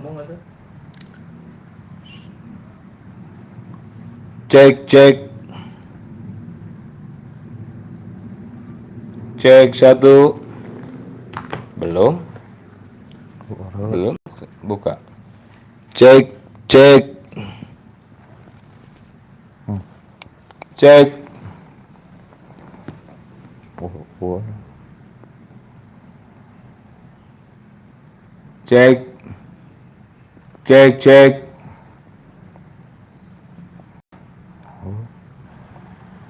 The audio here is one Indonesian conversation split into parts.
Ngomong atau? Cek cek. Cek satu. Belum. Belum. Buka. Cek cek. Cek. Cek. Cek cek.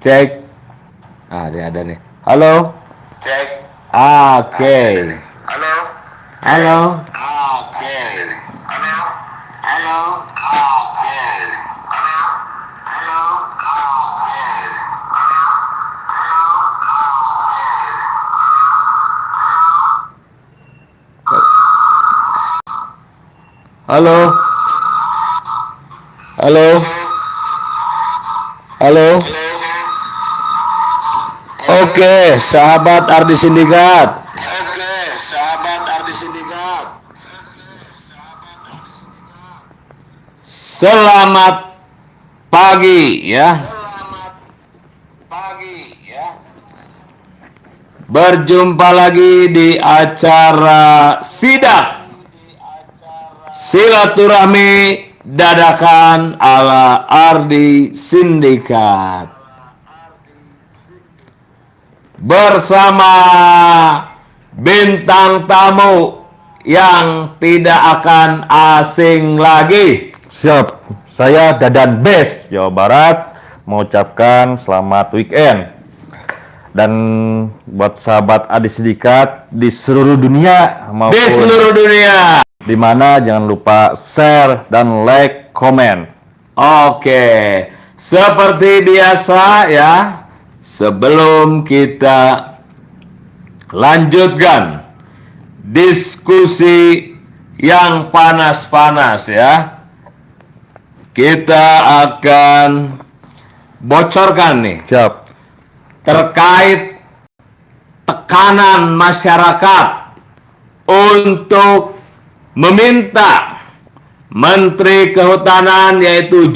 Cek. Dia ada nih. Halo. Cek. Oke. Halo. Halo. Oke. Halo. Halo. Oke. Halo. Halo. Oke. Halo. Halo. Halo. Oke, sahabat Ardi Sindikat. Oke, sahabat Ardi Sindikat. Selamat pagi ya. Selamat pagi ya. Berjumpa lagi di acara Sidak Silaturahmi Dadakan ala Ardi Sindikat. Bersama bintang tamu yang tidak akan asing lagi. Siap, saya Dadan Bes, Jawa Barat, mengucapkan selamat weekend. Dan buat sahabat Ardi Sindikat di seluruh dunia maupun Di seluruh dunia. di mana jangan lupa share dan like, komen. Oke, seperti biasa ya, sebelum kita lanjutkan diskusi yang panas-panas ya, kita akan bocorkan nih Siap. terkait tekanan masyarakat untuk meminta Menteri Kehutanan yaitu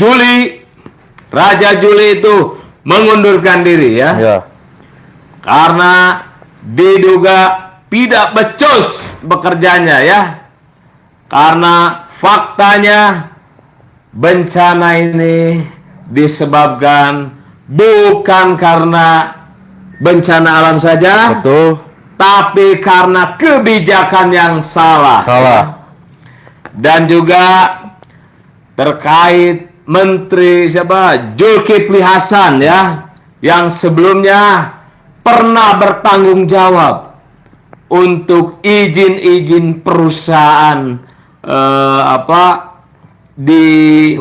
Raja Juli itu mengundurkan diri ya. Ya. Karena diduga tidak becus bekerjanya ya. Karena faktanya bencana ini disebabkan bukan karena bencana alam saja, Betul. tapi karena kebijakan yang salah. Salah. Dan juga terkait Menteri Zulkifli Hasan ya, yang sebelumnya pernah bertanggung jawab untuk izin-izin perusahaan di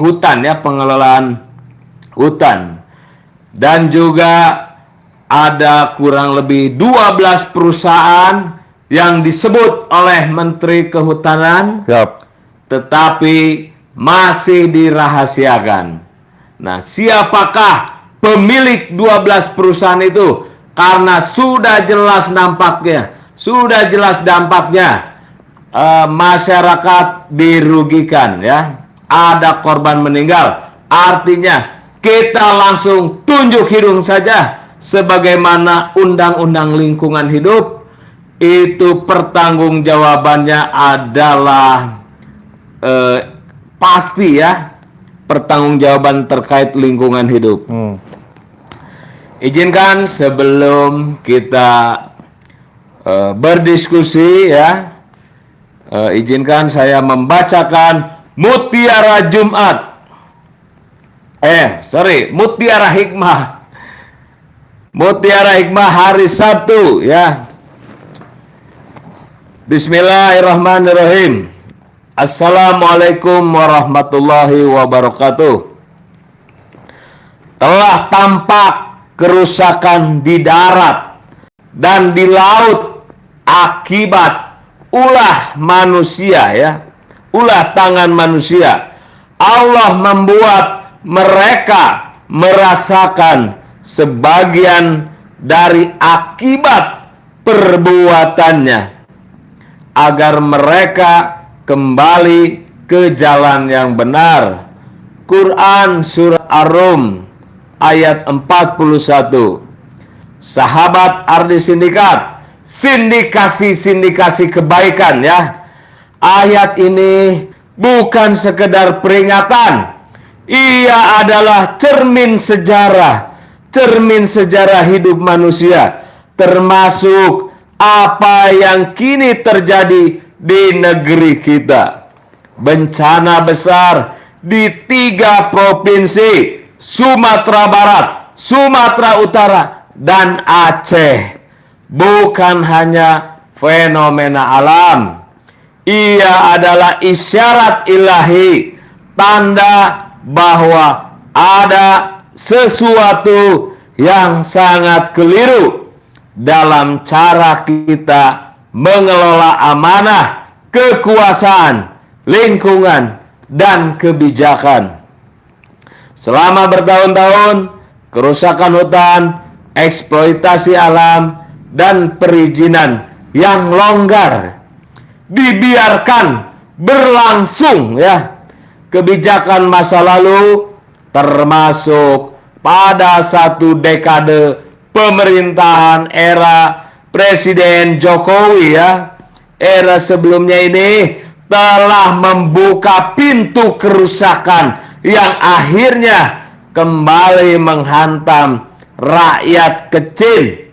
hutan ya, pengelolaan hutan. Dan juga ada kurang lebih 12 perusahaan yang disebut oleh Menteri Kehutanan, Siap. tetapi masih dirahasiakan. Nah, siapakah pemilik 12 perusahaan itu? Karena sudah jelas dampaknya, masyarakat dirugikan ya. Ada korban meninggal. Artinya kita langsung tunjuk hidung saja, sebagaimana Undang-Undang Lingkungan Hidup itu pertanggungjawabannya adalah pasti ya, pertanggungjawaban terkait lingkungan hidup. Izinkan sebelum kita berdiskusi ya, izinkan saya membacakan Mutiara Jumat. Mutiara Hikmah. Mutiara Hikmah hari Sabtu ya. Bismillahirrahmanirrahim. Assalamualaikum warahmatullahi wabarakatuh. Telah tampak kerusakan di darat dan di laut akibat ulah manusia ya, ulah tangan manusia. Allah membuat mereka merasakan sebagian dari akibat perbuatannya, agar mereka kembali ke jalan yang benar. Quran Surah Ar-Rum ayat 41. Sahabat Ardi Sindikat, sindikasi kebaikan ya. Ayat ini bukan sekedar peringatan, ia adalah cermin sejarah hidup manusia, termasuk apa yang kini terjadi di negeri kita. Bencana besar di 3 provinsi, Sumatera Barat, Sumatera Utara, dan Aceh, bukan hanya fenomena alam. Ia adalah isyarat ilahi, tanda bahwa ada sesuatu yang sangat keliru dalam cara kita mengelola amanah, kekuasaan, lingkungan, dan kebijakan. Selama bertahun-tahun, kerusakan hutan, eksploitasi alam, dan perizinan yang longgar dibiarkan berlangsung ya. Kebijakan masa lalu, termasuk pada 1 dekade pemerintahan era Presiden Jokowi ya, era sebelumnya ini telah membuka pintu kerusakan yang akhirnya kembali menghantam rakyat kecil.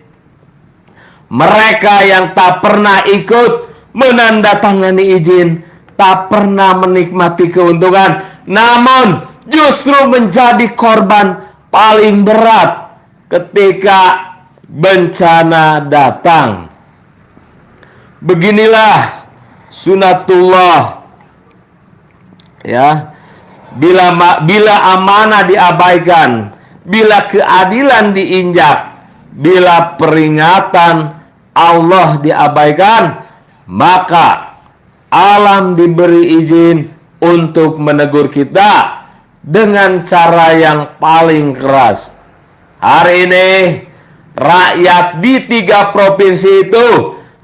Mereka yang tak pernah ikut menandatangani izin, tak pernah menikmati keuntungan, namun justru menjadi korban paling berat ketika bencana datang. Beginilah sunatullah ya. Bila amanah diabaikan, bila keadilan diinjak, bila peringatan Allah diabaikan, maka alam diberi izin untuk menegur kita dengan cara yang paling keras. Hari ini rakyat di 3 provinsi itu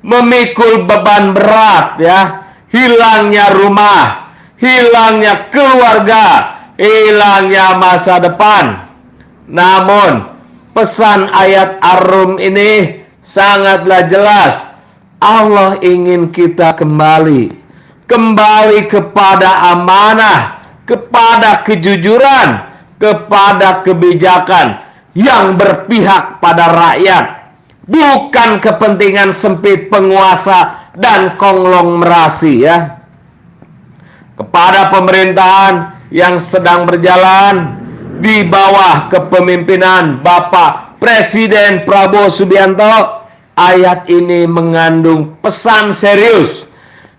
memikul beban berat ya. Hilangnya rumah, hilangnya keluarga, hilangnya masa depan. Namun pesan ayat Ar-Rum ini sangatlah jelas. Allah ingin kita kembali kepada amanah, kepada kejujuran, kepada kebijakan yang berpihak pada rakyat, bukan kepentingan sempit penguasa dan konglomerasi ya. Kepada pemerintahan yang sedang berjalan di bawah kepemimpinan Bapak Presiden Prabowo Subianto, ayat ini mengandung pesan serius.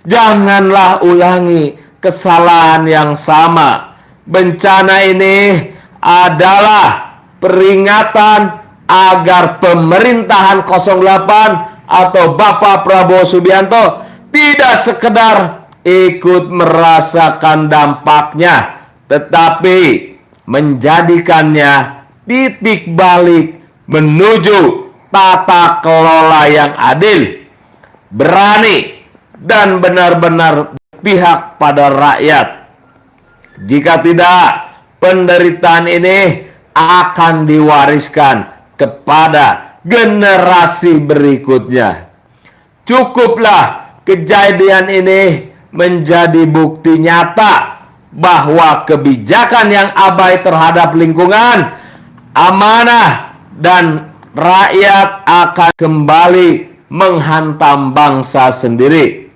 Janganlah ulangi kesalahan yang sama. Bencana ini adalah peringatan agar pemerintahan 08 atau Bapak Prabowo Subianto tidak sekedar ikut merasakan dampaknya, tetapi menjadikannya titik balik menuju tata kelola yang adil, berani, dan benar-benar berpihak pada rakyat. Jika tidak, penderitaan ini akan diwariskan kepada generasi berikutnya. Cukuplah kejadian ini menjadi bukti nyata bahwa kebijakan yang abai terhadap lingkungan, amanah, dan rakyat akan kembali menghantam bangsa sendiri.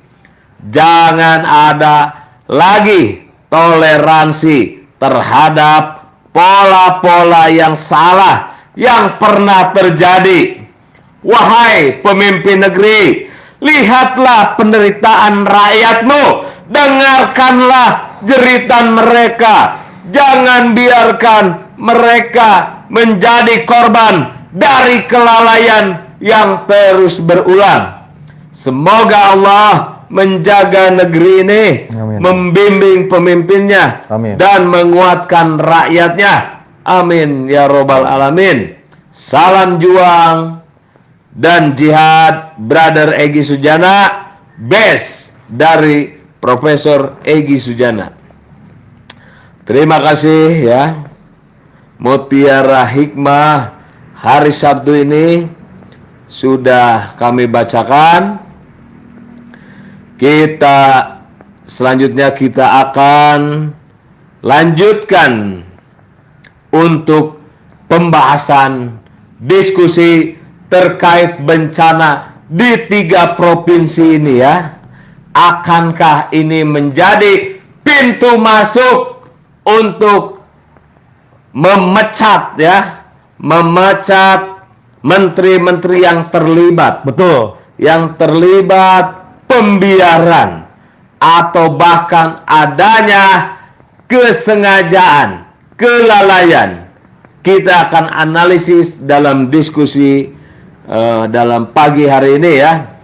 Jangan ada lagi toleransi terhadap pola-pola yang salah yang pernah terjadi. Wahai pemimpin negeri, lihatlah penderitaan rakyatmu, dengarkanlah jeritan mereka. Jangan biarkan mereka menjadi korban dari kelalaian yang terus berulang. Semoga Allah menjaga negeri ini, Amin. membimbing pemimpinnya, Amin. dan menguatkan rakyatnya. Amin ya robbal alamin. Salam juang dan jihad, Brother Egy Sujana, best dari Profesor Egy Sujana. Terima kasih ya. Mutiara Hikmah hari Sabtu ini sudah kami bacakan. Selanjutnya kita akan lanjutkan untuk pembahasan diskusi terkait bencana di 3 provinsi ini ya. Akankah ini menjadi pintu masuk untuk memecat menteri-menteri yang terlibat. Betul. Yang terlibat pembiaran atau bahkan adanya kesengajaan, kelalaian. Kita akan analisis dalam diskusi dalam pagi hari ini ya.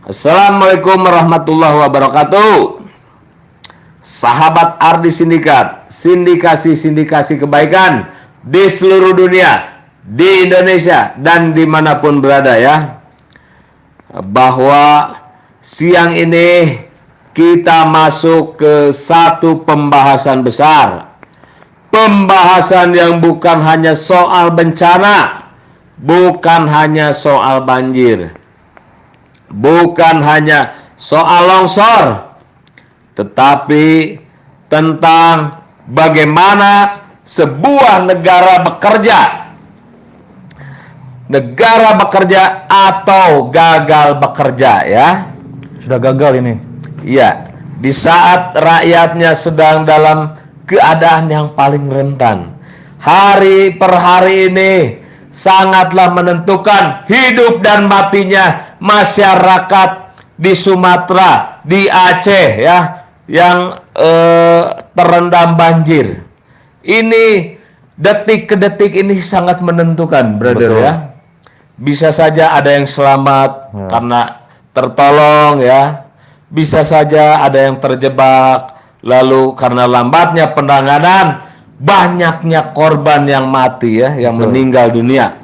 Assalamualaikum warahmatullahi wabarakatuh. Sahabat Ardi Sindikat, sindikasi-sindikasi kebaikan di seluruh dunia, di Indonesia dan dimanapun berada ya. Bahwa siang ini kita masuk ke satu pembahasan besar. Pembahasan yang bukan hanya soal bencana, bukan hanya soal banjir, bukan hanya soal longsor, tetapi tentang bagaimana sebuah negara bekerja. Negara bekerja atau gagal bekerja ya. Sudah gagal ini. Iya, di saat rakyatnya sedang dalam keadaan yang paling rentan. Hari per hari ini sangatlah menentukan hidup dan matinya masyarakat di Sumatera, di Aceh ya, yang terendam banjir. Ini detik ke detik ini sangat menentukan, brother. Betul. Ya. Bisa saja ada yang selamat karena tertolong ya. Bisa saja ada yang terjebak lalu karena lambatnya penanganan banyaknya korban yang mati ya, yang meninggal dunia.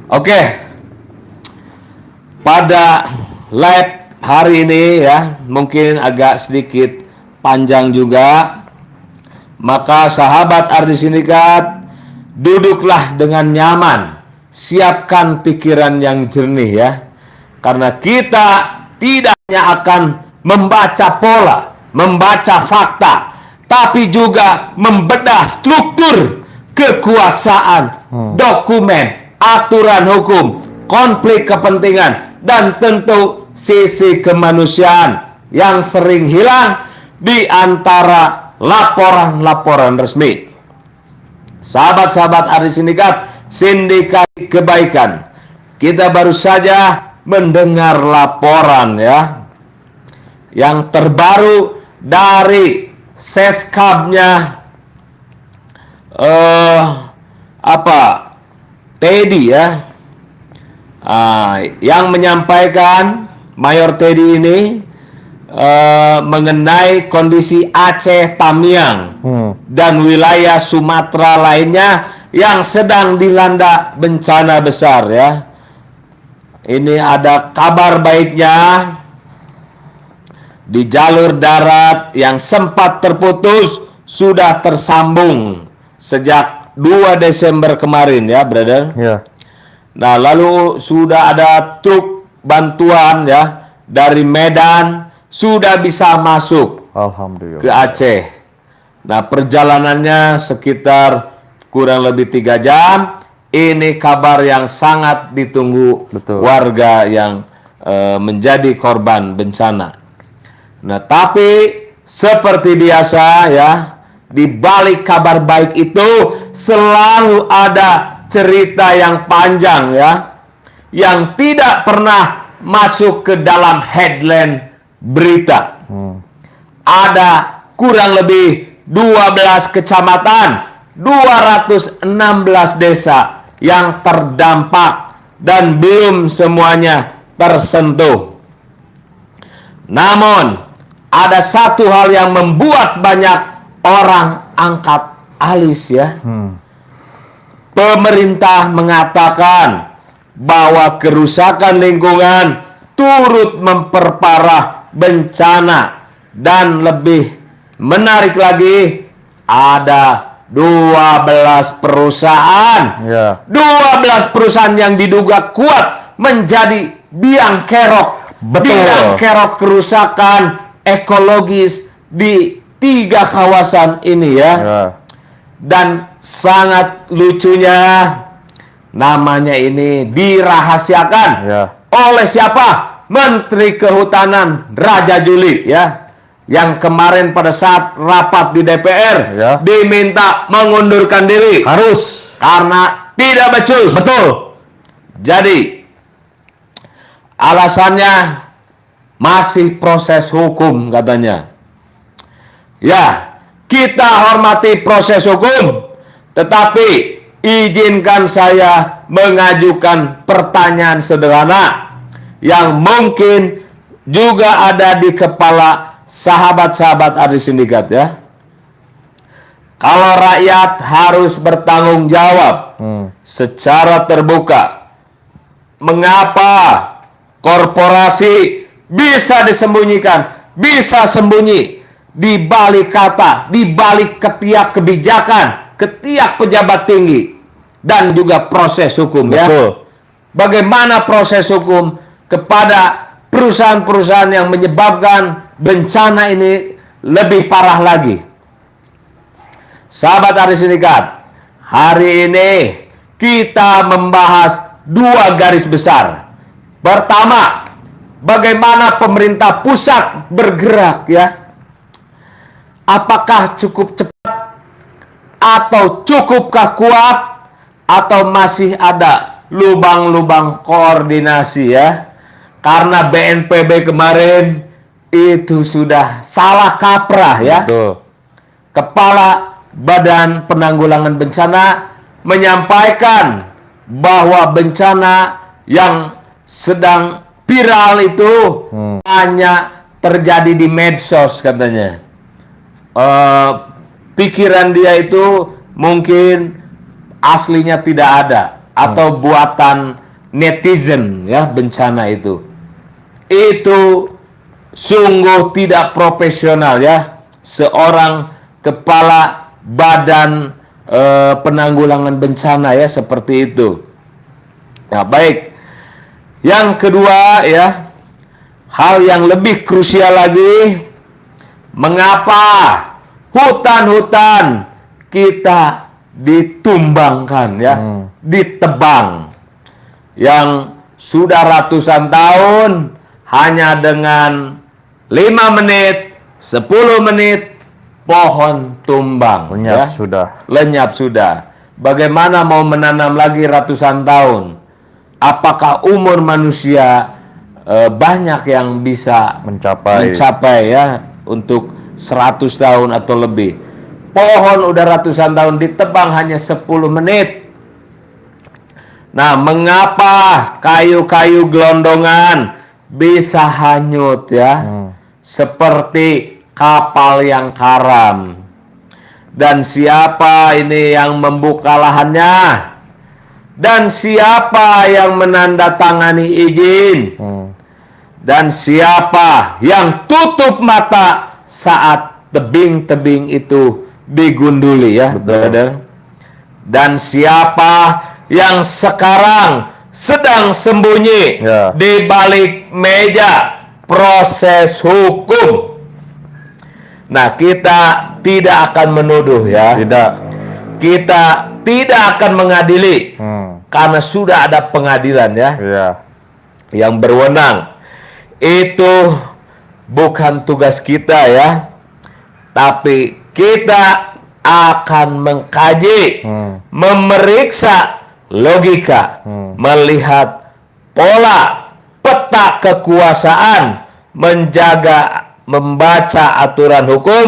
Oke. Pada live hari ini ya, mungkin agak sedikit panjang juga. Maka sahabat Ardi Sindikat, duduklah dengan nyaman. Siapkan pikiran yang jernih ya. Karena kita tidak hanya akan membaca pola, membaca fakta, tapi juga membedah struktur kekuasaan, dokumen, aturan hukum, konflik kepentingan, dan tentu sisi kemanusiaan yang sering hilang di antara laporan-laporan resmi. Sahabat-sahabat Ardi Sindikat, sindikat kebaikan, kita baru saja mendengar laporan ya yang terbaru dari Seskabnya Teddy ya, yang menyampaikan Mayor Teddy ini mengenai kondisi Aceh, Tamiang dan wilayah Sumatera lainnya yang sedang dilanda bencana besar ya. Ini ada kabar baiknya. Di jalur darat yang sempat terputus sudah tersambung sejak 2 Desember kemarin ya, brother. Ya. Nah, lalu sudah ada truk bantuan ya dari Medan sudah bisa masuk Alhamdulillah. ke Aceh. Nah, perjalanannya sekitar kurang lebih 3 jam. Ini kabar yang sangat ditunggu warga yang menjadi korban bencana. Nah, tapi seperti biasa ya, di balik kabar baik itu selalu ada cerita yang panjang ya, yang tidak pernah masuk ke dalam headline berita. Ada kurang lebih 12 kecamatan, 216 desa yang terdampak dan belum semuanya tersentuh. Namun ada satu hal yang membuat banyak orang angkat alis ya. Pemerintah mengatakan bahwa kerusakan lingkungan turut memperparah bencana. Dan lebih menarik lagi, ada 12 perusahaan. Ya. 12 perusahaan yang diduga kuat menjadi biang kerok. Betul. Biang kerok kerusakan ekologis di 3 kawasan ini ya. Ya. Dan sangat lucunya, namanya ini dirahasiakan Ya. oleh siapa? Menteri Kehutanan Raja Juli ya. Yang kemarin pada saat rapat di DPR Ya. diminta mengundurkan diri Harus. karena tidak becus. Betul. Jadi alasannya masih proses hukum katanya. Ya, kita hormati proses hukum, tetapi izinkan saya mengajukan pertanyaan sederhana yang mungkin juga ada di kepala sahabat-sahabat Adi Sindikat ya. Kalau rakyat harus bertanggung jawab secara terbuka, mengapa korporasi bisa disembunyikan, bisa sembunyi di balik kata, di balik ketiak kebijakan, ketiak pejabat tinggi, dan juga proses hukum ya. Betul. Bagaimana proses hukum kepada perusahaan-perusahaan yang menyebabkan bencana ini lebih parah lagi. Sahabat Adi Sindikat, hari ini kita membahas 2 garis besar. Pertama, bagaimana pemerintah pusat bergerak ya. Apakah cukup cepat atau cukupkah kuat atau masih ada lubang-lubang koordinasi ya. Karena BNPB kemarin itu sudah salah kaprah ya. Betul. Kepala Badan Penanggulangan Bencana menyampaikan bahwa bencana yang sedang viral itu hanya terjadi di medsos katanya. Pikiran dia itu mungkin aslinya tidak ada atau buatan netizen ya bencana itu. Itu sungguh tidak profesional ya seorang kepala Badan Penanggulangan Bencana ya seperti itu. Nah, baik. Yang kedua ya, hal yang lebih krusial lagi, mengapa hutan-hutan kita ditumbangkan ya, ditebang yang sudah ratusan tahun hanya dengan 5 menit, 10 menit pohon tumbang. Lenyap ya. sudah. Lenyap sudah. Bagaimana mau menanam lagi ratusan tahun? Apakah umur manusia banyak yang bisa mencapai ya untuk 100 tahun atau lebih? Pohon udah ratusan tahun ditebang hanya 10 menit. Nah, mengapa kayu-kayu gelondongan bisa hanyut ya? Seperti kapal yang karam. Dan siapa ini yang membuka lahannya? Dan siapa yang menandatangani izin? Dan siapa yang tutup mata saat tebing-tebing itu digunduli ya, brother? Dan siapa yang sekarang sedang sembunyi di balik meja proses hukum? Nah, kita tidak akan menuduh ya. Tidak. Kita tidak akan mengadili karena sudah ada pengadilan ya. Iya. Yang berwenang. Itu bukan tugas kita ya. Tapi kita akan mengkaji, memeriksa logika, melihat pola, peta kekuasaan, membaca aturan hukum,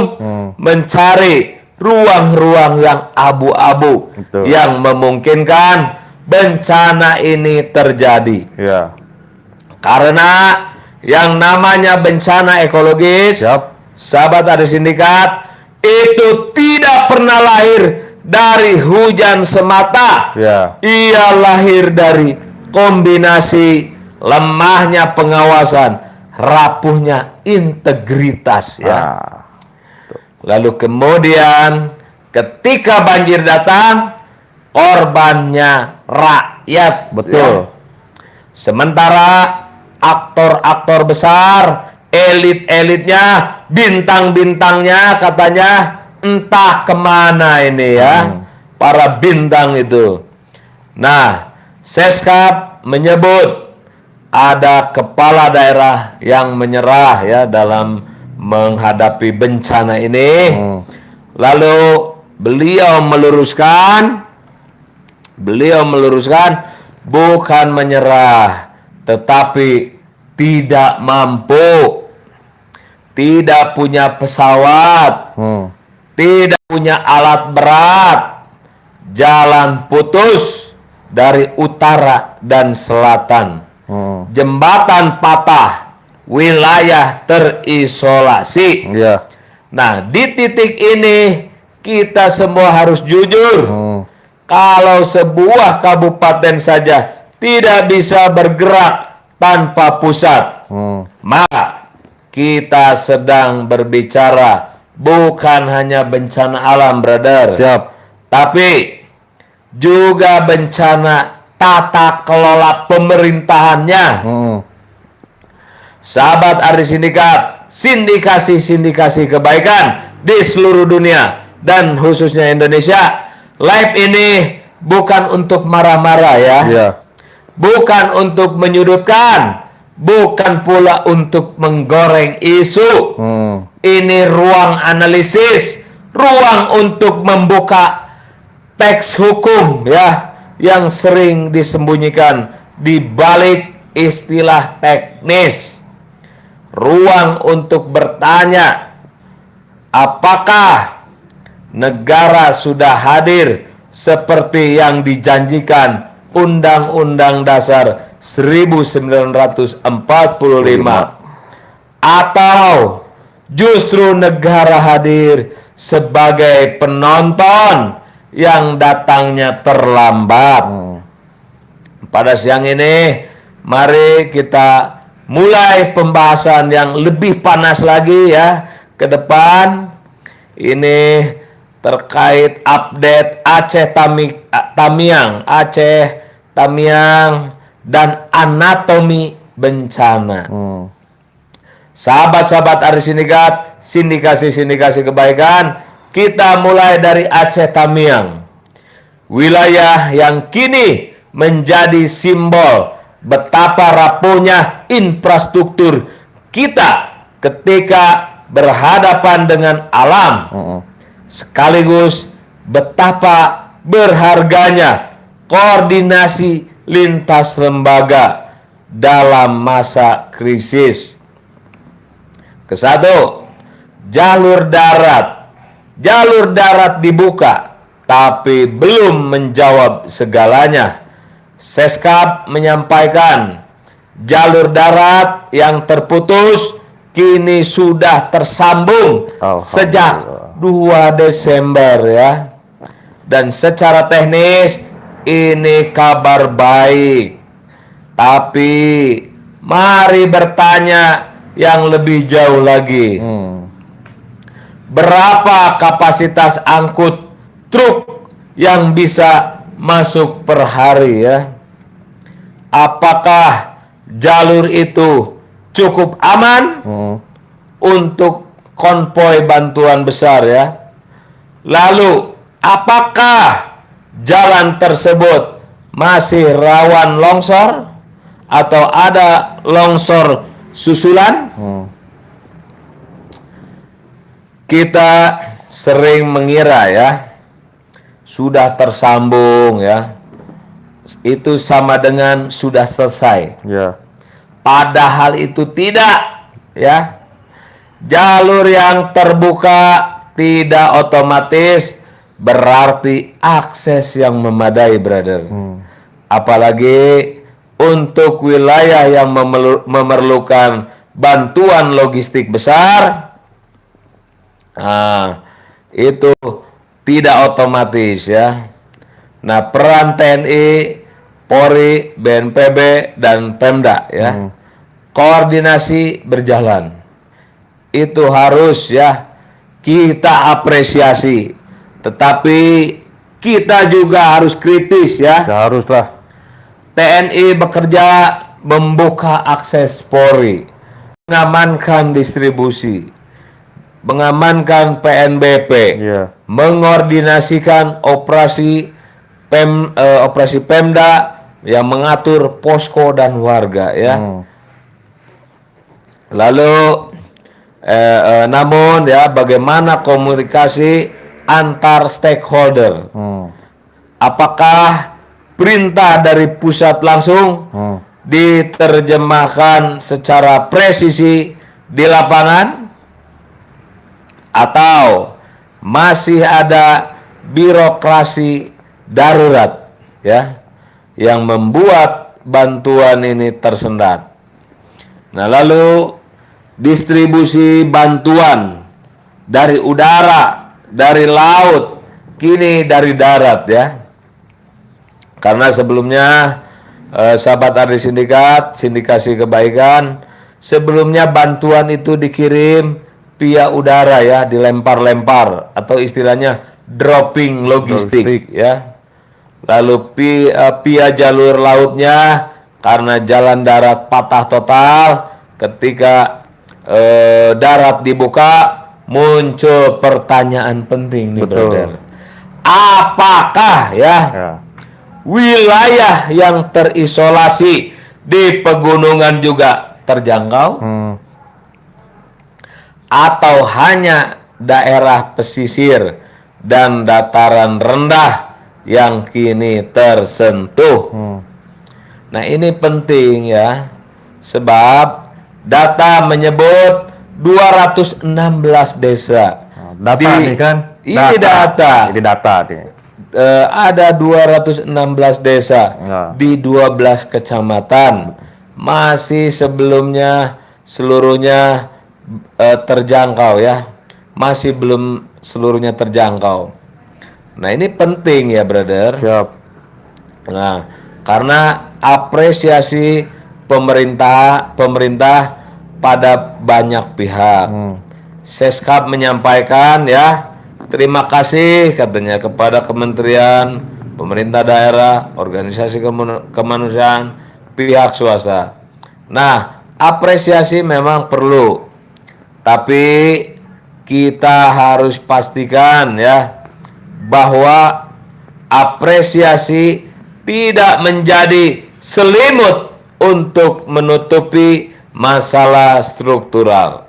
mencari ruang-ruang yang abu-abu yang memungkinkan bencana ini terjadi. Ya. Karena yang namanya bencana ekologis, sahabat Adi Sindikat, itu tidak pernah lahir dari hujan semata. Ya. Ia lahir dari kombinasi lemahnya pengawasan, rapuhnya integritas ya. Ah, Lalu kemudian ketika banjir datang, korbannya rakyat. betul. ya. Sementara aktor-aktor besar, elit-elitnya, bintang-bintangnya katanya entah kemana ini ya. Para bintang itu. Nah, Seskap menyebut ada kepala daerah yang menyerah ya dalam menghadapi bencana ini. Lalu beliau meluruskan bukan menyerah, tetapi tidak mampu, tidak punya pesawat, tidak punya alat berat, jalan putus dari utara dan selatan, jembatan patah, wilayah terisolasi. Iya. Nah, di titik ini kita semua harus jujur. Kalau sebuah kabupaten saja tidak bisa bergerak tanpa pusat, maka kita sedang berbicara bukan hanya bencana alam, brother. Siap. Tapi juga bencana tata kelola pemerintahannya. Sahabat Ardi Sindikat, sindikasi kebaikan di seluruh dunia dan khususnya Indonesia. Live ini bukan untuk marah-marah ya. Iya. Bukan untuk menyudutkan, bukan pula untuk menggoreng isu. Ini ruang analisis, ruang untuk membuka teks hukum ya yang sering disembunyikan di balik istilah teknis. Ruang untuk bertanya, apakah negara sudah hadir seperti yang dijanjikan Undang-Undang Dasar 1945, atau justru negara hadir sebagai penonton yang datangnya terlambat? Pada siang ini mari kita mulai pembahasan yang lebih panas lagi ya ke depan. Ini terkait update Aceh Tamiang dan anatomi bencana. Sahabat-sahabat Ardi Sindikat, sindikasi kebaikan, kita mulai dari Aceh Tamiang, wilayah yang kini menjadi simbol betapa rapuhnya infrastruktur kita ketika berhadapan dengan alam, sekaligus betapa berharganya koordinasi lintas lembaga dalam masa krisis. Kesatu, jalur darat dibuka, tapi belum menjawab segalanya. Seskap menyampaikan jalur darat yang terputus kini sudah tersambung sejak 2 Desember ya. Dan secara teknis ini kabar baik. Tapi mari bertanya yang lebih jauh lagi. Berapa kapasitas angkut truk yang bisa masuk per hari ya? Apakah jalur itu cukup aman untuk konvoi bantuan besar ya? Lalu apakah jalan tersebut masih rawan longsor atau ada longsor susulan? Kita sering mengira ya sudah tersambung ya, itu sama dengan sudah selesai. Ya. Padahal itu tidak ya. Jalur yang terbuka tidak otomatis berarti akses yang memadai, brother. Apalagi untuk wilayah yang memerlukan bantuan logistik besar. Nah, itu tidak otomatis ya. Nah, peran TNI Polri, BNPB, dan Pemda ya. Koordinasi berjalan. Itu harus ya kita apresiasi. Tetapi kita juga harus kritis ya. Ya haruslah. TNI bekerja membuka akses Polri, mengamankan distribusi, mengamankan PNBP, Iya. mengordinasikan operasi Pemda yang mengatur posko dan warga ya. Lalu namun ya bagaimana komunikasi antar stakeholder? Apakah perintah dari pusat langsung diterjemahkan secara presisi di lapangan, atau masih ada birokrasi darurat ya yang membuat bantuan ini tersendat? Nah, lalu distribusi bantuan dari udara, dari laut, kini dari darat ya. Karena sebelumnya sahabat Ardi Sindikat, sindikasi kebaikan, sebelumnya bantuan itu dikirim via udara ya, dilempar-lempar atau istilahnya dropping logistik ya. Lalu via jalur lautnya, karena jalan darat patah total, ketika darat dibuka, muncul pertanyaan penting nih, brother. Apakah ya wilayah yang terisolasi di pegunungan juga terjangkau? Atau hanya daerah pesisir dan dataran rendah yang kini tersentuh? Nah, ini penting ya, sebab data menyebut 216 desa. Data nih kan? Ini data. Ini data nih. Ada 216 desa di 12 kecamatan. Masih sebelumnya seluruhnya terjangkau ya. Masih belum seluruhnya terjangkau. Nah, ini penting ya, brother. Siap. Nah, karena apresiasi pemerintah pada banyak pihak. Seskap menyampaikan ya, terima kasih katanya kepada kementerian, pemerintah daerah, organisasi kemanusiaan, pihak swasta. Nah, apresiasi memang perlu, tapi kita harus pastikan ya bahwa apresiasi tidak menjadi selimut untuk menutupi masalah struktural.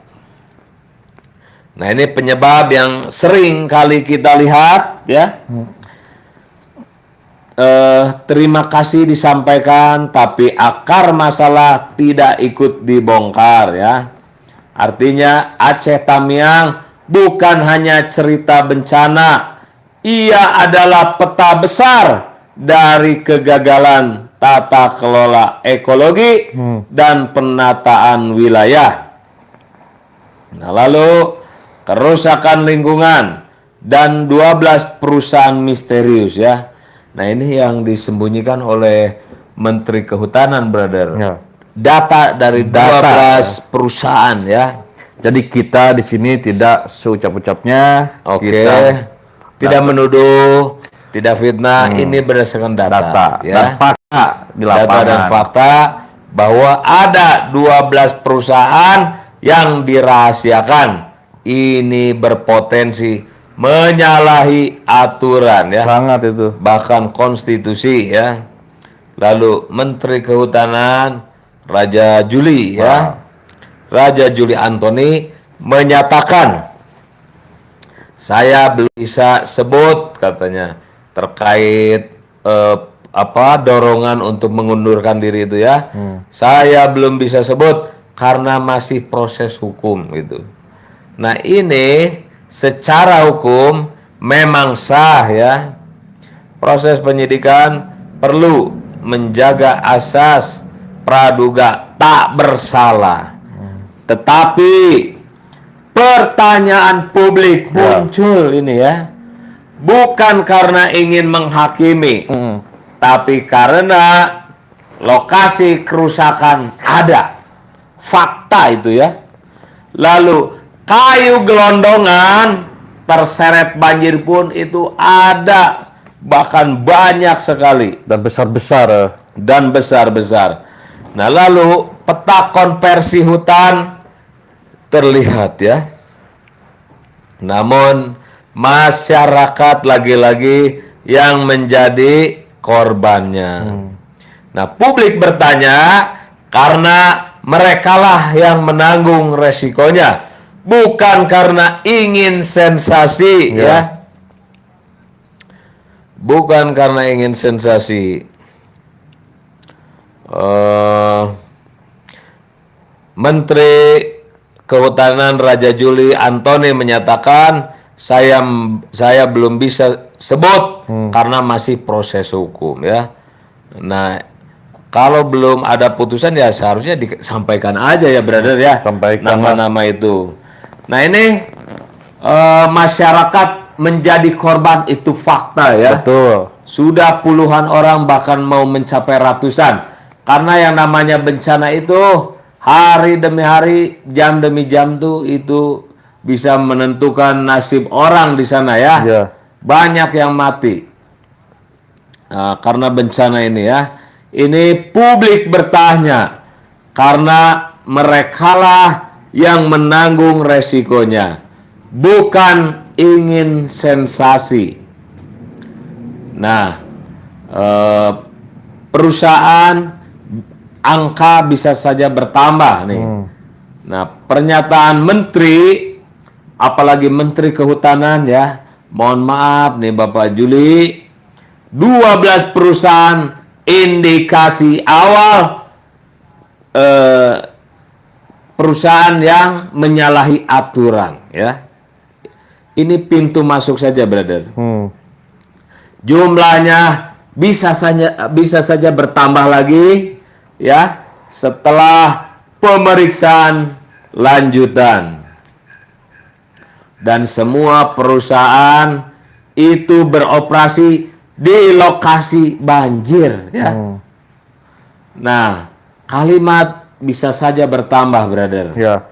Nah, ini penyebab yang sering kali kita lihat ya. Terima kasih disampaikan, tapi akar masalah tidak ikut dibongkar ya. Artinya Aceh Tamiang bukan hanya cerita bencana, ia adalah peta besar dari kegagalan tata kelola ekologi dan penataan wilayah. Nah, lalu kerusakan lingkungan dan 12 perusahaan misterius ya. Nah, ini yang disembunyikan oleh Menteri Kehutanan, brother. Ya. Data dari 12 perusahaan ya. Jadi kita di sini tidak seucap-ucapnya. Oke. Kita Tidak menuduh, tidak fitnah. Ini berdasarkan data ya. dan fakta di lapangan. Data dan fakta bahwa ada 12 perusahaan yang dirahasiakan. Ini berpotensi menyalahi aturan ya. Sangat itu. Bahkan konstitusi ya. Lalu Menteri Kehutanan Raja Juli ya. Raja Juli Antoni menyatakan, saya belum bisa sebut katanya terkait dorongan untuk mengundurkan diri itu ya. Saya belum bisa sebut karena masih proses hukum gitu. Nah, ini secara hukum memang sah ya. Proses penyidikan perlu menjaga asas praduga tak bersalah. Tetapi pertanyaan publik muncul ini ya. Bukan karena ingin menghakimi, tapi karena lokasi kerusakan ada, fakta itu ya. Lalu kayu gelondongan terseret banjir pun itu ada, bahkan banyak sekali Dan besar-besar. dan besar-besar. Nah, lalu peta konversi hutan terlihat ya. Namun masyarakat lagi-lagi yang menjadi korbannya. Nah, publik bertanya karena merekalah yang menanggung resikonya, bukan karena ingin sensasi ya. Bukan karena ingin sensasi. Menteri Kehutanan Raja Juli Antoni menyatakan saya belum bisa sebut karena masih proses hukum ya. Nah, kalau belum ada putusan ya seharusnya disampaikan aja ya, brother ya. Sampaikan nama-nama itu. Nah, ini masyarakat menjadi korban itu fakta ya. Betul. Sudah puluhan orang, bahkan mau mencapai ratusan. Karena yang namanya bencana itu hari demi hari, jam demi jam tuh itu bisa menentukan nasib orang di sana ya. Iya. Banyak yang mati karena bencana ini ya. Ini publik bertanya karena merekalah yang menanggung resikonya, bukan ingin sensasi. Nah, perusahaan angka bisa saja bertambah nih. Nah, pernyataan menteri, apalagi menteri kehutanan ya, mohon maaf nih Bapak Juli, 12 perusahaan indikasi awal perusahaan yang menyalahi aturan ya. Ini pintu masuk saja, brother. Jumlahnya bisa saja bertambah lagi ya setelah pemeriksaan lanjutan. Dan semua perusahaan itu beroperasi di lokasi banjir ya. Nah, kalimat bisa saja bertambah, brother. Ya.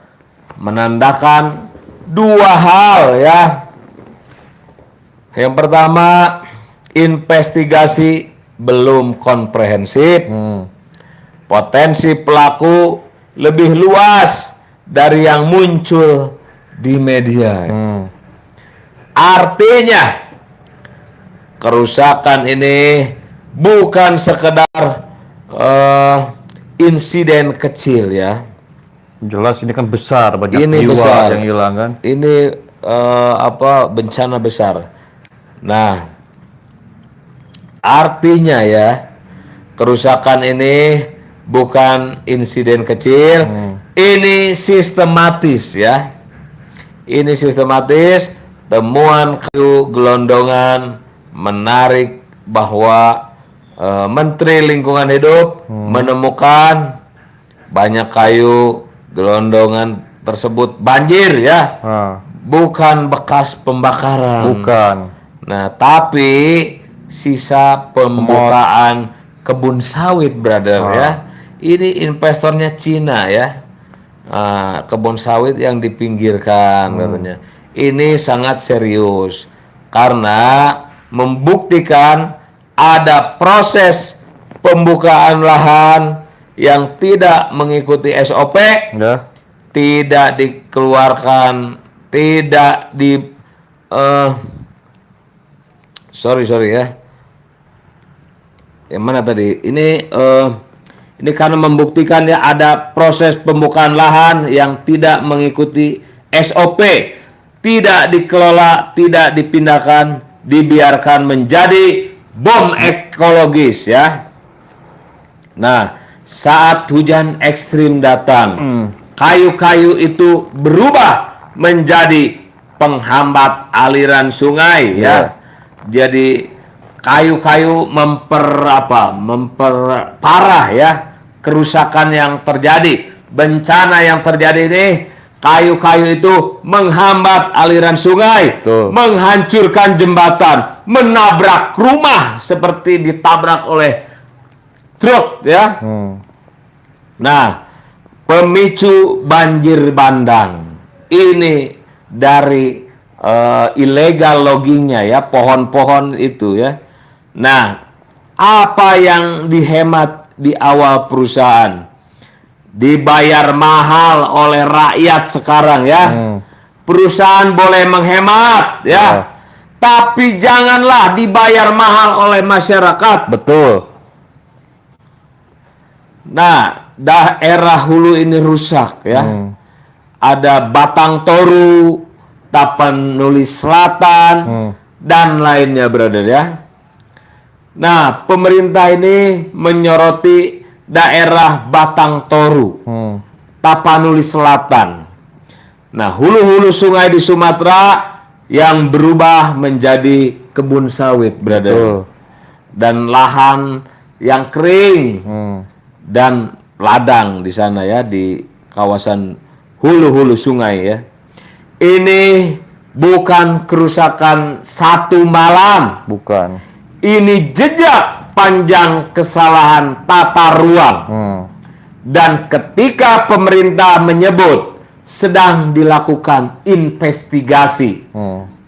Menandakan dua hal ya. Yang pertama, investigasi belum komprehensif. Potensi pelaku lebih luas dari yang muncul di media. Artinya kerusakan ini bukan sekedar insiden kecil ya. Jelas ini kan besar, banyak Ini jiwa besar. yang hilang kan. Ini bencana besar. Nah, artinya ya, kerusakan ini bukan insiden kecil, ini sistematis ya. Ini sistematis. Temuan kayu gelondongan menarik bahwa Menteri Lingkungan Hidup menemukan banyak kayu gelondongan tersebut banjir ya. Bukan bekas pembakaran. Bukan. Nah, tapi sisa pembukaan kebun sawit, brother ya. Ini investornya Cina ya. Kebun sawit yang dipinggirkan katanya. Ini sangat serius karena membuktikan ada proses pembukaan lahan yang tidak mengikuti SOP, Ya. tidak dikeluarkan, tidak di sorry ya. Yang mana tadi? Ini karena membuktikan ya ada proses pembukaan lahan yang tidak mengikuti SOP, tidak dikelola, tidak dipindahkan, dibiarkan menjadi bom ekologis ya. Nah, saat hujan ekstrim datang, kayu-kayu itu berubah menjadi penghambat aliran sungai ya. Jadi kayu-kayu memperparah ya kerusakan yang terjadi. Bencana yang terjadi ini kayu-kayu itu menghambat aliran sungai, Betul. menghancurkan jembatan, menabrak rumah seperti ditabrak oleh truk ya. Nah, pemicu banjir bandang ini dari illegal loggingnya ya, pohon-pohon itu ya. Nah, apa yang dihemat di awal perusahaan dibayar mahal oleh rakyat sekarang ya. Perusahaan boleh menghemat ya. Tapi janganlah dibayar mahal oleh masyarakat. Betul. Nah, daerah hulu ini rusak ya. Ada Batang Toru, Tapanuli Selatan, dan lainnya, brother ya. Nah, pemerintah ini menyoroti daerah Batang Toru, Tapanuli Selatan. Nah, hulu-hulu sungai di Sumatera yang berubah menjadi kebun sawit, brother. Betul. Dan lahan yang kering dan ladang di sana ya, di kawasan hulu-hulu sungai ya. Ini bukan kerusakan satu malam. Bukan. Ini jejak panjang kesalahan tata ruang. Dan ketika pemerintah menyebut sedang dilakukan investigasi,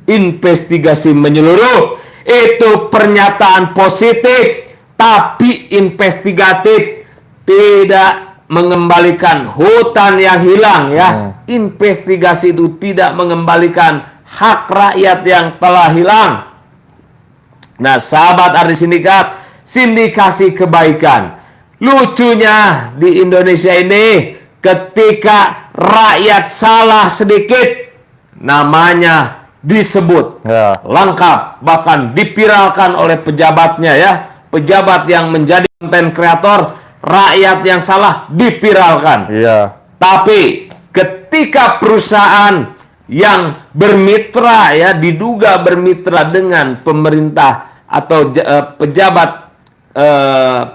investigasi menyeluruh, itu pernyataan positif, tapi investigatif, tidak mengembalikan hutan yang hilang ya. Investigasi itu tidak mengembalikan hak rakyat yang telah hilang. Nah, sahabat Ardi Sindikat, sindikasi kebaikan. Lucunya di Indonesia ini, ketika rakyat salah sedikit, namanya disebut lengkap, bahkan dipiralkan oleh pejabatnya ya. Pejabat yang menjadi konten kreator, rakyat yang salah dipiralkan. Tapi ketika perusahaan yang bermitra ya, diduga bermitra dengan pemerintah atau pejabat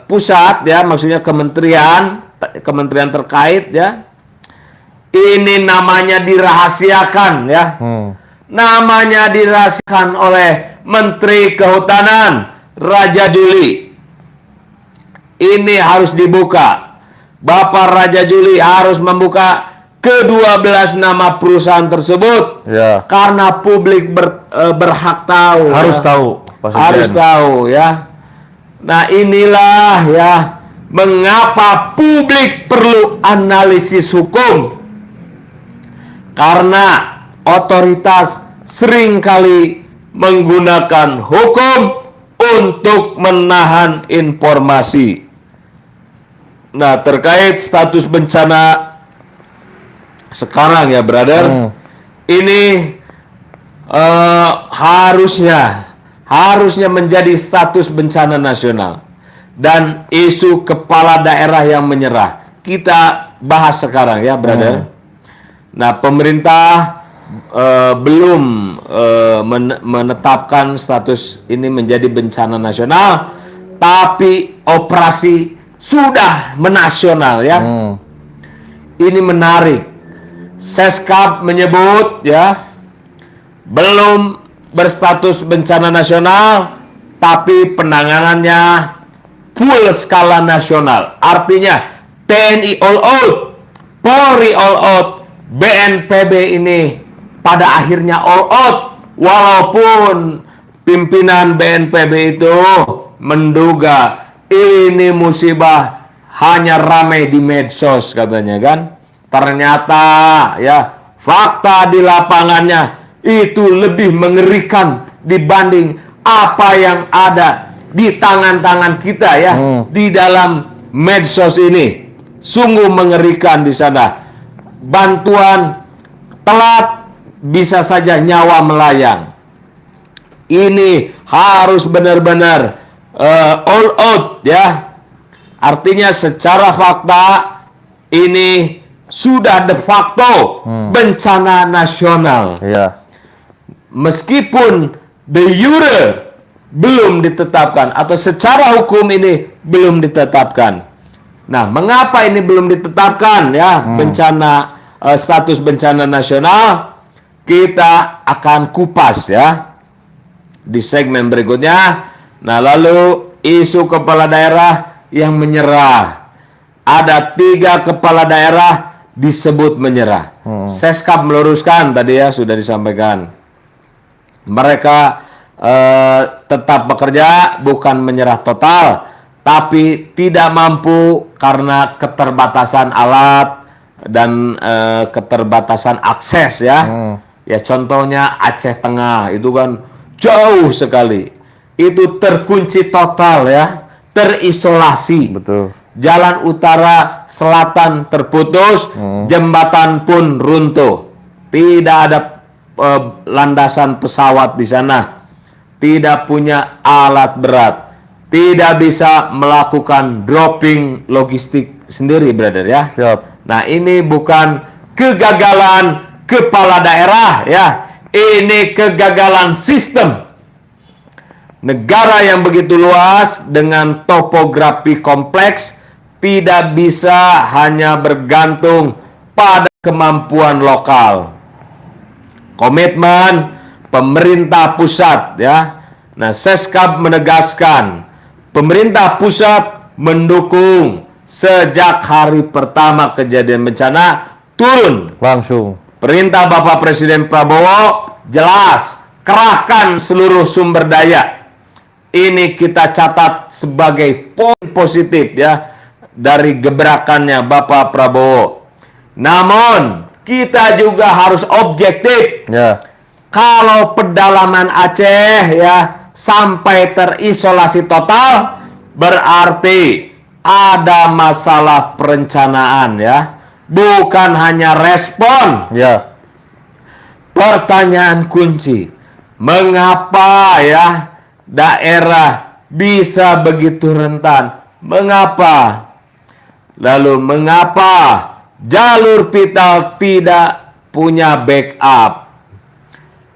pusat ya, maksudnya kementerian terkait ya, ini namanya dirahasiakan ya. Namanya dirahasiakan oleh Menteri Kehutanan Raja Juli. Ini harus dibuka. Bapak Raja Juli harus membuka ke-12 nama perusahaan tersebut. Karena publik berhak tahu. Harus ya. tahu. Harus tahu ya. Nah, inilah ya mengapa publik perlu analisis hukum. Karena otoritas seringkali menggunakan hukum untuk menahan informasi. Nah, terkait status bencana sekarang ya, brother, ini harusnya menjadi status bencana nasional dan isu kepala daerah yang menyerah. Kita bahas sekarang ya, brother. Nah, pemerintah belum menetapkan status ini menjadi bencana nasional, tapi operasi sudah menasional ya. Ini menarik. Seskap menyebut ya, belum berstatus bencana nasional, tapi penanganannya full skala nasional. Artinya TNI all out, Polri all out, BNPB ini pada akhirnya all out, walaupun pimpinan BNPB itu menduga ini musibah hanya ramai di medsos katanya kan. Ternyata ya fakta di lapangannya itu lebih mengerikan dibanding apa yang ada di tangan-tangan kita ya di dalam medsos ini. Sungguh mengerikan di sana. Bantuan telat, bisa saja nyawa melayang. Ini harus benar-benar all out ya. Artinya secara fakta ini sudah de facto bencana nasional. Meskipun de jure belum ditetapkan atau secara hukum ini belum ditetapkan. Nah, mengapa ini belum ditetapkan ya bencana status bencana nasional, kita akan kupas ya di segmen berikutnya. Nah, lalu isu kepala daerah yang menyerah. Ada 3 kepala daerah disebut menyerah. Seskap meluruskan tadi ya, sudah disampaikan. Mereka tetap bekerja, bukan menyerah total, tapi tidak mampu karena keterbatasan alat dan keterbatasan akses ya. Ya contohnya Aceh Tengah itu kan jauh sekali. Itu terkunci total ya, terisolasi. Betul. Jalan utara selatan terputus, jembatan pun runtuh. Tidak ada landasan pesawat di sana. Tidak punya alat berat. Tidak bisa melakukan dropping logistik sendiri, brother ya. Siap. Nah, ini bukan kegagalan kepala daerah ya. Ini kegagalan sistem. Negara yang begitu luas dengan topografi kompleks tidak bisa hanya bergantung pada kemampuan lokal. Komitmen pemerintah pusat ya. Nah, Seskap menegaskan pemerintah pusat mendukung sejak hari pertama kejadian bencana turun. Langsung. Perintah Bapak Presiden Prabowo jelas, kerahkan seluruh sumber daya. Ini kita catat sebagai poin positif ya dari gebrakannya Bapak Prabowo. Namun kita juga harus objektif. Ya. Kalau pedalaman Aceh ya sampai terisolasi total, berarti ada masalah perencanaan ya, bukan hanya respon. Ya. Pertanyaan kunci, mengapa ya daerah bisa begitu rentan? Mengapa? Lalu mengapa jalur vital tidak punya backup?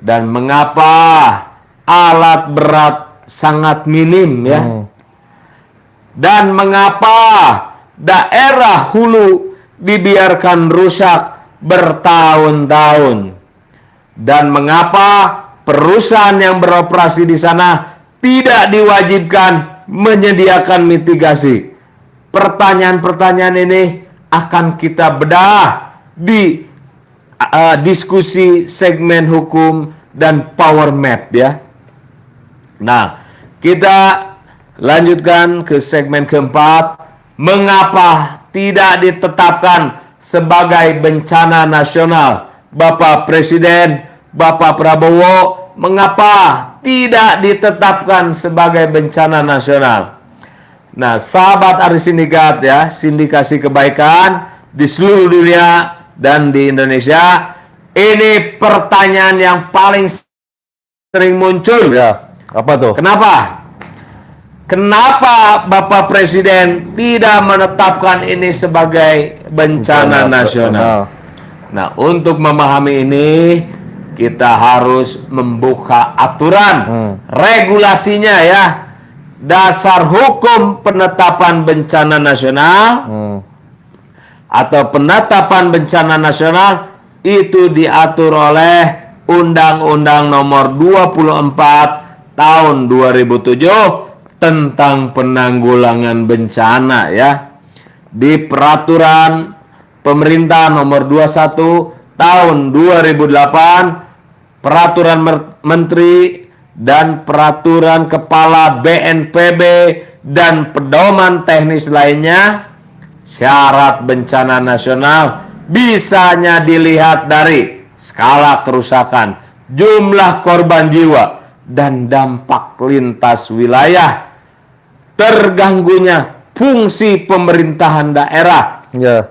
Dan mengapa alat berat sangat minim ya? Dan mengapa daerah hulu dibiarkan rusak bertahun-tahun? Dan mengapa perusahaan yang beroperasi di sana tidak diwajibkan menyediakan mitigasi? Pertanyaan-pertanyaan ini akan kita bedah di diskusi segmen hukum dan power map ya. Nah, kita lanjutkan ke segmen keempat. Mengapa tidak ditetapkan sebagai bencana nasional? Bapak Presiden, Bapak Prabowo, mengapa tidak ditetapkan sebagai bencana nasional? Nah, sahabat Adi Sindikat ya, sindikasi kebaikan di seluruh dunia dan di Indonesia, ini pertanyaan yang paling sering muncul. Ya. Apa tuh? Kenapa? Kenapa Bapak Presiden tidak menetapkan ini sebagai bencana nasional? Nah, untuk memahami ini, kita harus membuka aturan, regulasinya ya. Dasar hukum penetapan bencana nasional atau penetapan bencana nasional itu diatur oleh Undang-Undang Nomor 24 Tahun 2007 tentang penanggulangan bencana ya. Di Peraturan Pemerintah Nomor 21 Tahun 2008, Peraturan Menteri dan Peraturan Kepala BNPB dan pedoman teknis lainnya, syarat bencana nasional bisanya dilihat dari skala kerusakan, jumlah korban jiwa, dan dampak lintas wilayah, terganggunya fungsi pemerintahan daerah, Ya.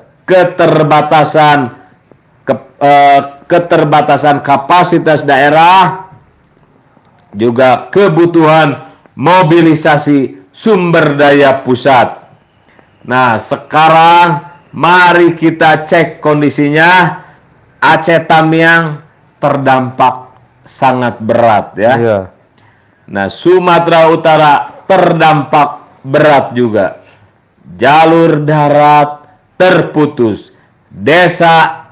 keterbatasan kapasitas daerah, juga kebutuhan mobilisasi sumber daya pusat. Nah, sekarang mari kita cek kondisinya. Aceh Tamiang terdampak sangat berat ya. Ya. Nah, Sumatera Utara terdampak berat juga. Jalur darat terputus. Desa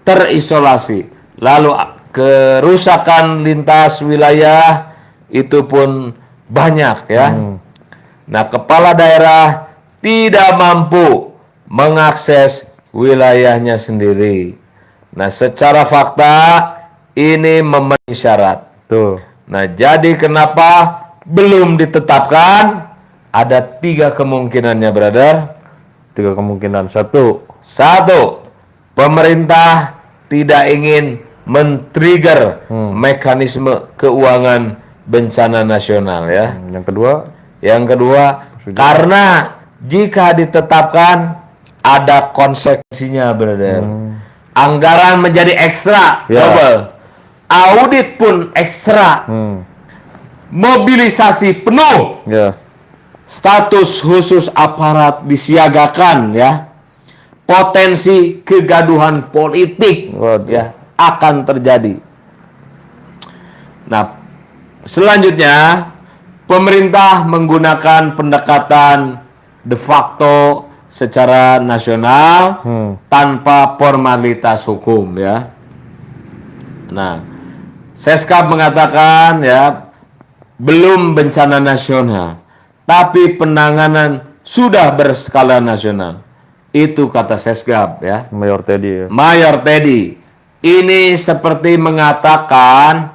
terisolasi. Lalu kerusakan lintas wilayah itu pun banyak ya. Nah, kepala daerah tidak mampu mengakses wilayahnya sendiri. Nah, secara fakta ini memenuhi syarat. Tuh. Nah, jadi kenapa belum ditetapkan? Ada 3 kemungkinannya, brother. 3 kemungkinan. Satu, pemerintah tidak ingin men-trigger mekanisme keuangan bencana nasional ya. yang kedua, Karena jika ditetapkan ada konsekuensinya, brother. Anggaran menjadi ekstra, Ya. double. Audit pun ekstra. Mobilisasi penuh. ya, Status khusus aparat disiagakan ya. Potensi kegaduhan politik Waduh. ya akan terjadi. Nah, selanjutnya pemerintah menggunakan pendekatan de facto secara nasional tanpa formalitas hukum ya. Nah, Seskap mengatakan ya belum bencana nasional, tapi penanganan sudah berskala nasional. Itu kata Seskap ya. Mayor Teddy ya. Mayor Teddy ini seperti mengatakan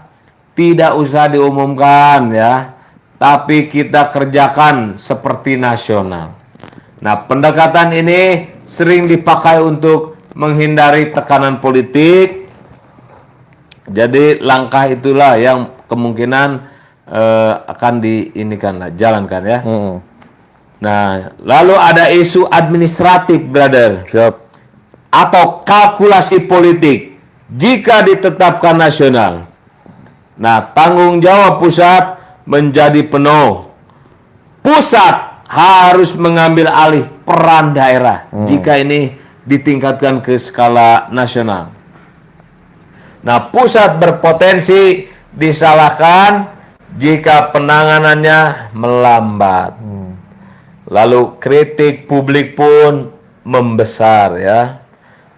tidak usah diumumkan ya, tapi kita kerjakan seperti nasional. Nah, pendekatan ini sering dipakai untuk menghindari tekanan politik. Jadi langkah itulah yang kemungkinan akan jalankan ya. Nah, lalu ada isu administratif, brother, Siap. atau kalkulasi politik jika ditetapkan nasional. Nah, tanggung jawab pusat menjadi penuh. Pusat harus mengambil alih peran daerah jika ini ditingkatkan ke skala nasional. Nah, pusat berpotensi disalahkan jika penanganannya melambat. Lalu kritik publik pun membesar ya.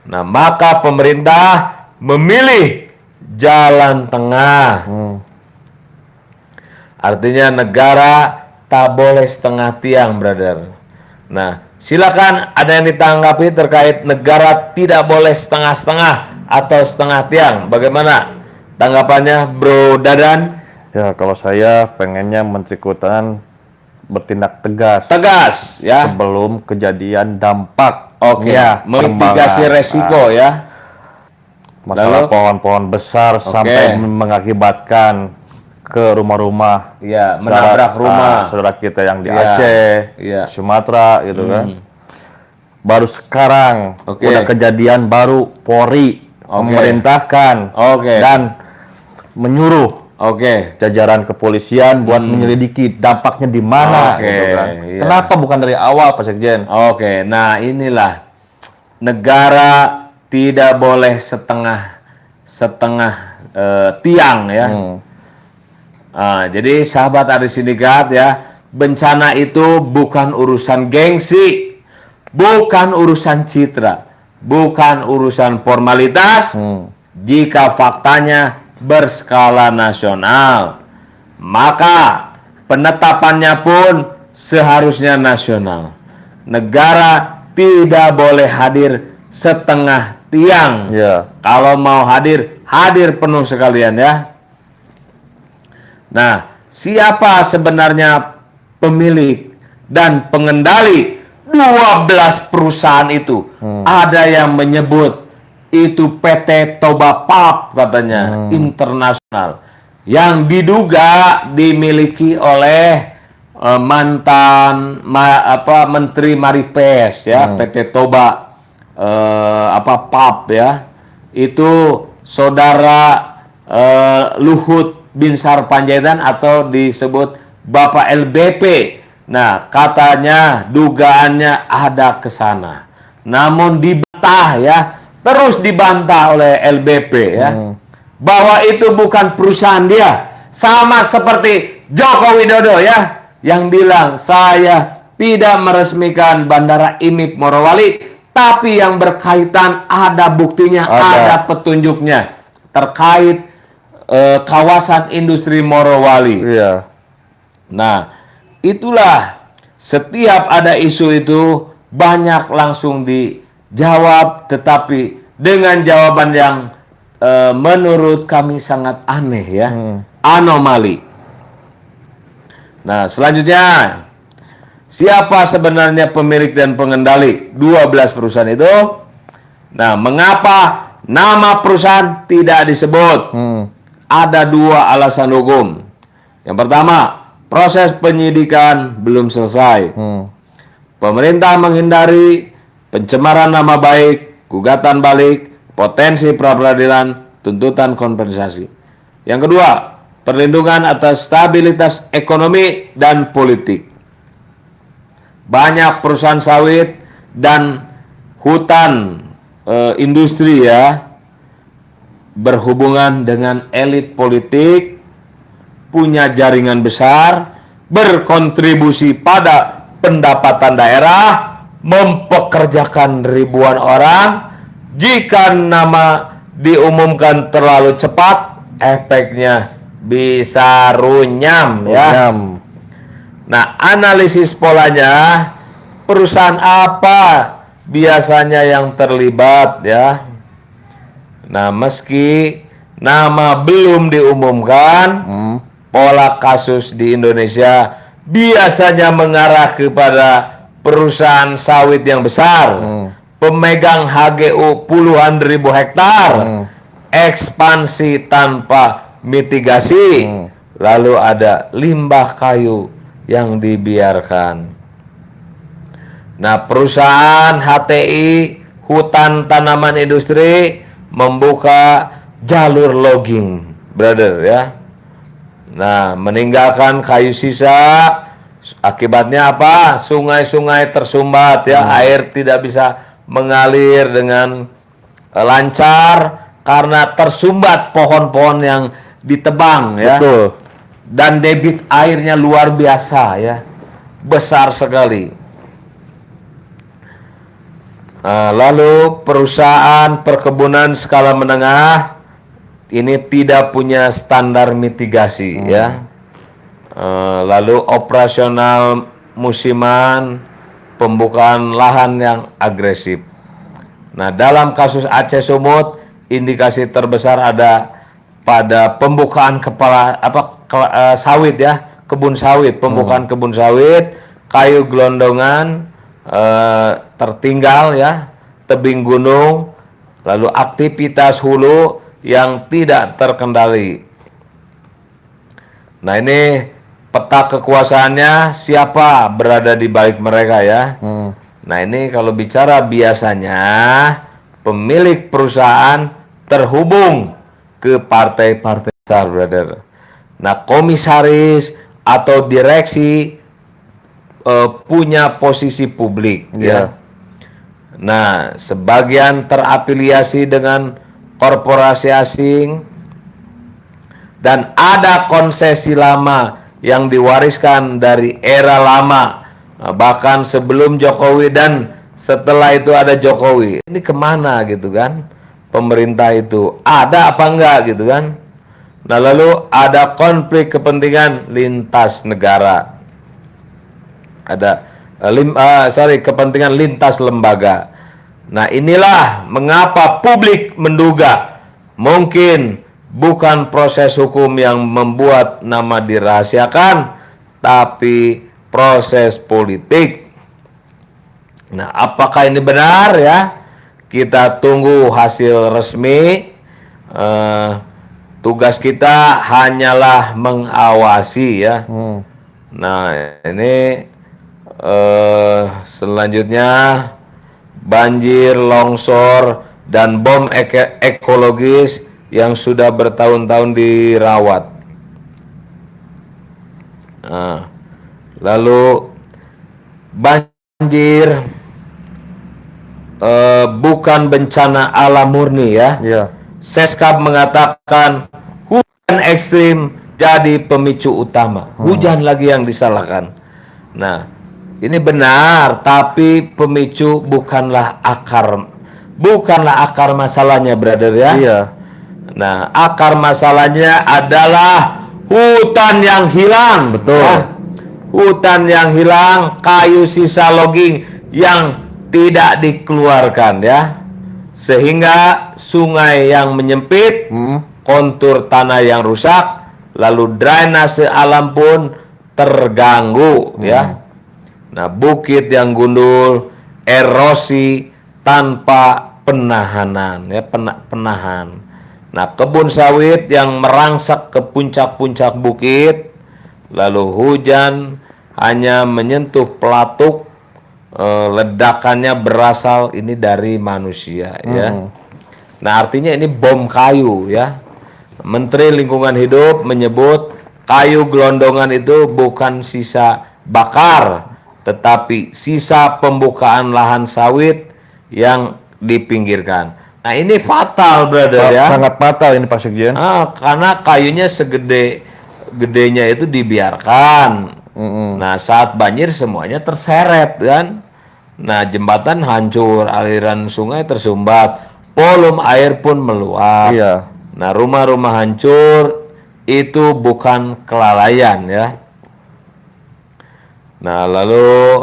Nah, maka pemerintah memilih jalan tengah. Artinya negara tak boleh setengah tiang, brother. Nah, silakan ada yang ditanggapi terkait negara tidak boleh setengah-setengah atau setengah tiang. Bagaimana tanggapannya, Bro Dadan? Ya, kalau saya pengennya Menteri Kehutanan bertindak tegas. Tegas ya. Sebelum kejadian dampak. Oke, memitigasi resiko ya. Masalah Lalu? pohon-pohon besar sampai mengakibatkan ke rumah-rumah. Iya, menabrak rumah. Saudara kita yang di Iya, Aceh, iya. Sumatera gitu kan. Baru sekarang Oke. udah kejadian baru Polri memerintahkan dan menyuruh jajaran kepolisian buat menyelidiki dampaknya di mana gitu kan. Iya. Kenapa bukan dari awal, Pak Sekjen? Nah inilah negara tidak boleh setengah tiang ya. Jadi sahabat Adi Sindikat ya, bencana itu bukan urusan gengsi, bukan urusan citra, bukan urusan formalitas. Jika faktanya berskala nasional, maka penetapannya pun seharusnya nasional. Negara tidak boleh hadir setengah tiang. Kalau mau hadir, hadir penuh sekalian ya. Nah, siapa sebenarnya pemilik dan pengendali 12 perusahaan itu? Ada yang menyebut itu PT Toba Pap katanya, internasional, yang diduga dimiliki oleh mantan Menteri Maripes ya, PT Toba Pap ya. Itu saudara Luhut Binsar Panjaitan atau disebut Bapak LBP. Nah, katanya dugaannya ada ke sana. Namun dibantah ya. Terus dibantah oleh LBP ya, bahwa itu bukan perusahaan dia. Sama seperti Joko Widodo ya, yang bilang saya tidak meresmikan Bandara IMIP Morowali, tapi yang berkaitan ada buktinya, ada petunjuknya terkait kawasan industri Morowali. Iya. Nah, itulah setiap ada isu itu banyak langsung dijawab, tetapi dengan jawaban yang menurut kami sangat aneh ya, anomali. Nah, selanjutnya, siapa sebenarnya pemilik dan pengendali 12 perusahaan itu? Nah, mengapa nama perusahaan tidak disebut? Ada 2 alasan hukum. Yang pertama, proses penyidikan belum selesai. Pemerintah menghindari pencemaran nama baik, gugatan balik, potensi pra-peradilan, tuntutan kompensasi. Yang kedua, perlindungan atas stabilitas ekonomi dan politik. Banyak perusahaan sawit dan hutan industri ya berhubungan dengan elit politik, punya jaringan besar, berkontribusi pada pendapatan daerah, mempekerjakan ribuan orang. Jika nama diumumkan terlalu cepat, efeknya bisa runyam ya. Nah, analisis polanya, perusahaan apa biasanya yang terlibat ya. Nah, meski nama belum diumumkan, pola kasus di Indonesia biasanya mengarah kepada perusahaan sawit yang besar, pemegang HGU puluhan ribu hektar, ekspansi tanpa mitigasi, lalu ada limbah kayu yang dibiarkan. Nah, perusahaan HTI, hutan tanaman industri, membuka jalur logging, brother ya. Nah, meninggalkan kayu sisa, akibatnya apa? Sungai-sungai tersumbat ya, air tidak bisa mengalir dengan lancar karena tersumbat pohon-pohon yang ditebang ya. Betul. Dan debit airnya luar biasa ya, besar sekali. Lalu perusahaan perkebunan skala menengah ini tidak punya standar mitigasi ya. Lalu operasional musiman, pembukaan lahan yang agresif. Nah, dalam kasus Aceh Sumut, indikasi terbesar ada pada pembukaan sawit ya, kebun sawit, pembukaan kebun sawit, kayu gelondongan tertinggal ya, tebing gunung, lalu aktivitas hulu yang tidak terkendali. Nah, ini peta kekuasaannya, siapa berada di balik mereka ya. Nah, ini kalau bicara biasanya pemilik perusahaan terhubung ke partai-partai besar, brother. Nah, komisaris atau direksi punya posisi publik ya. Nah, sebagian terafiliasi dengan korporasi asing dan ada konsesi lama yang diwariskan dari era lama, bahkan sebelum Jokowi dan setelah itu ada Jokowi. Ini kemana gitu kan? Pemerintah itu ada apa enggak gitu kan? Nah, lalu ada konflik kepentingan lintas negara. Ada kepentingan lintas lembaga. Nah, inilah mengapa publik menduga mungkin bukan proses hukum yang membuat nama dirahasiakan, tapi proses politik. Nah, apakah ini benar ya? Kita tunggu hasil resmi. Tugas kita hanyalah mengawasi ya. Nah, ini selanjutnya banjir, longsor, dan bom ekologis yang sudah bertahun-tahun dirawat. Lalu banjir bukan bencana alam murni ya. Seskap mengatakan hujan ekstrim jadi pemicu utama. Hujan lagi yang disalahkan. Nah, Ini benar, tapi pemicu bukanlah akar masalahnya, brother ya. Iya. Nah, akar masalahnya adalah hutan yang hilang. Betul. Ya. Hutan yang hilang, kayu sisa logging yang tidak dikeluarkan ya. Sehingga sungai yang menyempit, kontur tanah yang rusak, lalu drainase alam pun terganggu ya. Nah, bukit yang gundul, erosi tanpa penahanan ya, penahan. Nah, kebun sawit yang merangsak ke puncak-puncak bukit, lalu hujan hanya menyentuh pelatuk, ledakannya berasal ini dari manusia ya. Nah, artinya ini bom kayu ya. Menteri Lingkungan Hidup menyebut kayu gelondongan itu bukan sisa bakar, tetapi sisa pembukaan lahan sawit yang dipinggirkan. Nah, ini fatal, brother ya. Sangat fatal ini Pak Sekjen. Karena kayunya gedenya itu dibiarkan. Nah, saat banjir semuanya terseret kan. Nah, jembatan hancur, aliran sungai tersumbat, volume air pun meluap. Iya. Nah, rumah-rumah hancur itu bukan kelalaian ya. Nah, lalu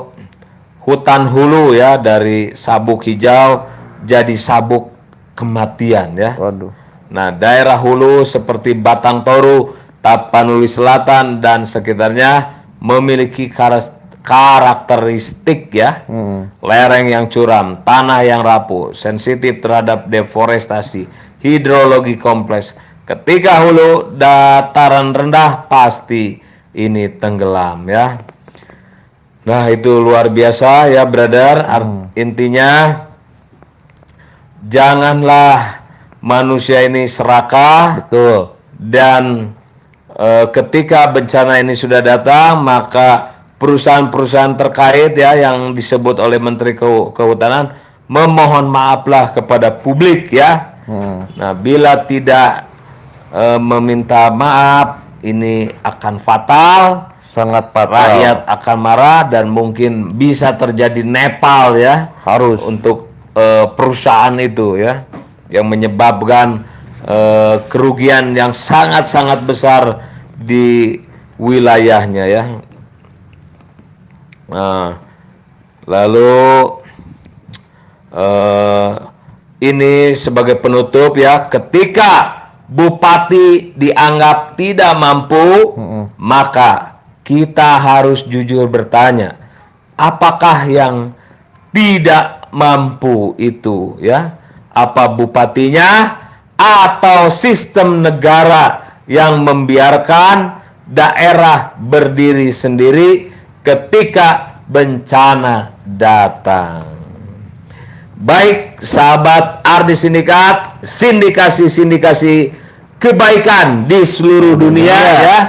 hutan hulu ya, dari sabuk hijau jadi sabuk kematian ya. Waduh. Nah, daerah hulu seperti Batang Toru, Tapanuli Selatan dan sekitarnya memiliki karakteristik ya. Lereng yang curam, tanah yang rapuh, sensitif terhadap deforestasi, hidrologi kompleks. Ketika hulu dataran rendah, pasti ini tenggelam ya. Nah, itu luar biasa ya, brother. Intinya janganlah manusia ini serakah. Betul. Dan ketika bencana ini sudah datang, maka perusahaan-perusahaan terkait ya yang disebut oleh Menteri Kehutanan memohon maaflah kepada publik ya. Nah, bila tidak meminta maaf, ini akan fatal. Sangat fatal. Rakyat akan marah dan mungkin bisa terjadi Nepal ya. Harus. Untuk perusahaan itu ya, yang menyebabkan kerugian yang sangat-sangat besar di wilayahnya ya. Nah, lalu ini sebagai penutup ya, ketika bupati dianggap tidak mampu, maka kita harus jujur bertanya, apakah yang tidak mampu itu ya? Apa bupatinya atau sistem negara yang membiarkan daerah berdiri sendiri ketika bencana datang? Baik, sahabat Ardi Sindikat, sindikasi kebaikan di seluruh dunia ya.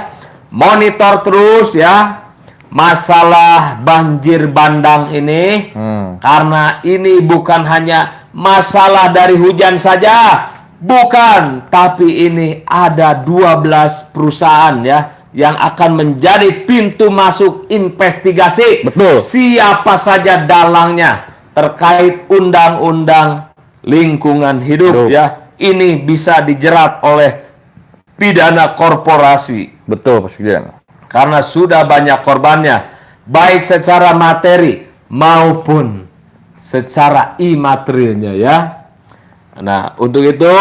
Monitor terus ya masalah banjir bandang ini, karena ini bukan hanya masalah dari hujan saja, bukan, tapi ini ada 12 perusahaan ya yang akan menjadi pintu masuk investigasi. Betul. Siapa saja dalangnya terkait undang-undang lingkungan hidup ya, ini bisa dijerat oleh pidana korporasi. Betul, Pak Sekjen. Karena sudah banyak korbannya, baik secara materi maupun secara imaterialnya ya. Nah, untuk itu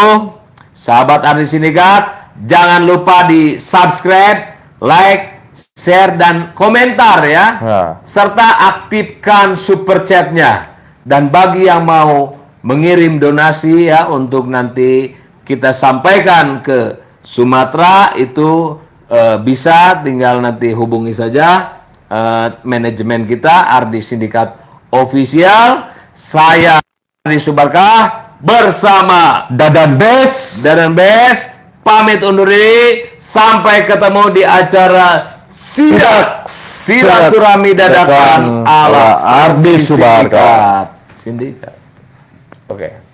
sahabat Ardi Sindikat, jangan lupa di subscribe, like, share, dan komentar ya. Serta aktifkan super chatnya. Dan bagi yang mau mengirim donasi ya, untuk nanti kita sampaikan ke Sumatera, itu bisa tinggal nanti hubungi saja manajemen kita Ardi Sindikat Official. Saya Ardi Subarkah bersama Dadan Bes pamit undur diri, sampai ketemu di acara silaturahmi dadakan ala Ardi Sindikat. Oke.